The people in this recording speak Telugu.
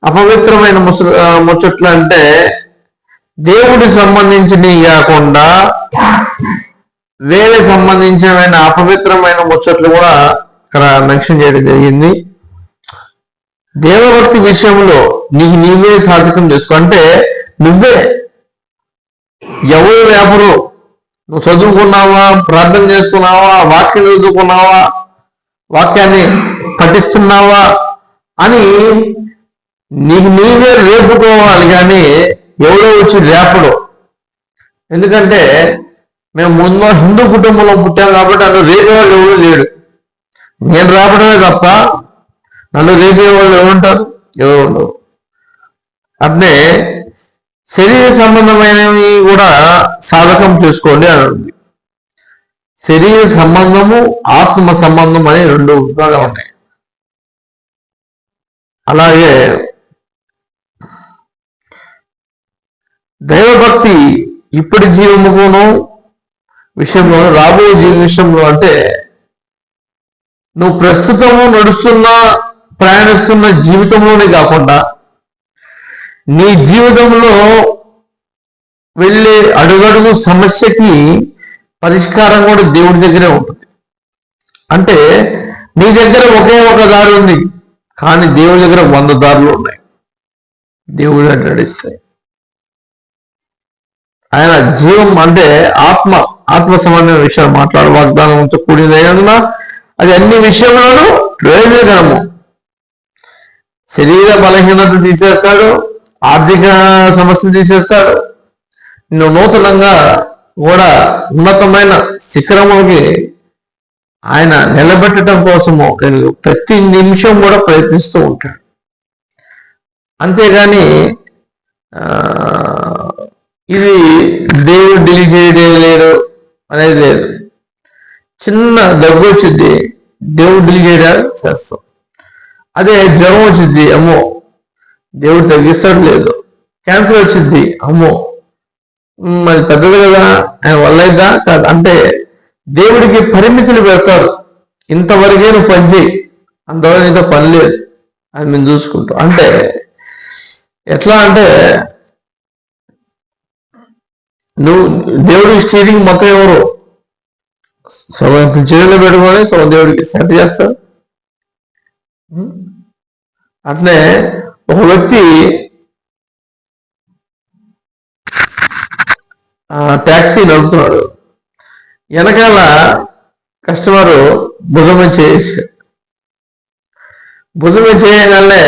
అపవిత్రమైన ముచ్చట్లు అంటే దేవుడికి సంబంధించినవి కాకుండా వేరే సంబంధించిన అపవిత్రమైన ముచ్చట్లు కూడా ఇక్కడ మెన్షన్ చేయడం జరిగింది. దేవభక్తి విషయంలో నీవే సాధకం చేసుకో అంటే నువ్వే ఎవరు వ్యాపరు, నువ్వు చదువుకున్నావా, ప్రార్థన చేసుకున్నావా, వాక్యం చదువుకున్నావా, వాక్యాన్ని పఠిస్తున్నావా అని నీవే రేపుకోవాలి, కానీ ఎవడో వచ్చి రేపడు. ఎందుకంటే మేము ముందు హిందూ కుటుంబంలో పుట్టాం కాబట్టి నన్ను రేపేవాళ్ళు ఎవరు లేడు. నేను రేపడమే తప్ప నన్ను రేపేవాళ్ళు ఎవరుంటారు? ఎవరు ఉండవు. అట్నే శరీర సంబంధమైనవి కూడా సాధకం చేసుకోండి అని ఉంది. శరీర సంబంధము, ఆత్మ సంబంధం అనే రెండు విభాగాలు ఉన్నాయి. అలాగే దైవభక్తి ఇప్పటి జీవమును విషయంలో, రాబోయే జీవ విషయంలో అంటే నువ్వు ప్రస్తుతము ప్రయాణిస్తున్న జీవితంలోనే కాకుండా నీ జీవితంలో వెళ్ళే అడుగడుగు సమస్యకి పరిష్కారం కూడా దేవుడి దగ్గరే ఉంటుంది. అంటే నీ దగ్గర ఒకే ఒక దారి ఉంది, కానీ దేవుడి దగ్గర 100 దారులు ఉన్నాయి. దేవుడు నడిస్తాయి. ఆయన జీవం అంటే ఆత్మ సంబంధమైన విషయాలు మాట్లాడు వాగ్దానంతో కూడినదైనందున అది అన్ని విషయంలోనూ ప్రయోజనకరము. శరీర బలహీనత తీసేస్తాడు, ఆర్థిక సమస్యలు తీసేస్తాడు, నువ్వు నూతనంగా కూడా ఉన్నతమైన శిఖరములకి ఆయన నిలబెట్టడం కోసము నేను ప్రతి నిమిషం కూడా ప్రయత్నిస్తూ ఉంటాడు. అంతేగాని ఇది దేవుడు డిలీట్ చేయలేడు అనేది లేదు. చిన్న దగ్గు వచ్చింది, దేవుడు డిలీట్ చేయడానికి చేస్తాం. అదే జ్వరం వచ్చింది, అమ్మో దేవుడు తగ్గిస్తాడు లేదు. క్యాన్సర్ వచ్చింది, అమ్మో మరి పెద్దది కదా, ఆయన వల్ల అయిద్దా కాదు. అంటే దేవుడికి పరిమితులు పెడతారు. ఇంతవరకే నువ్వు పని చేయి, అంతవరకు నీతో పని లేదు, అది మేము చూసుకుంటాం. అంటే ఎట్లా అంటే నువ్వు దేవుడికి స్టీరింగ్ మొత్తం ఎవరు సగం చేతిలో పెట్టుకొని సగం దేవుడికి సెట్ చేస్తాడు. అట్లే ఒక వ్యక్తి ట్యాక్సీ నడుపుతున్నాడు, వెనకాల కస్టమరు భుజం చేయగానే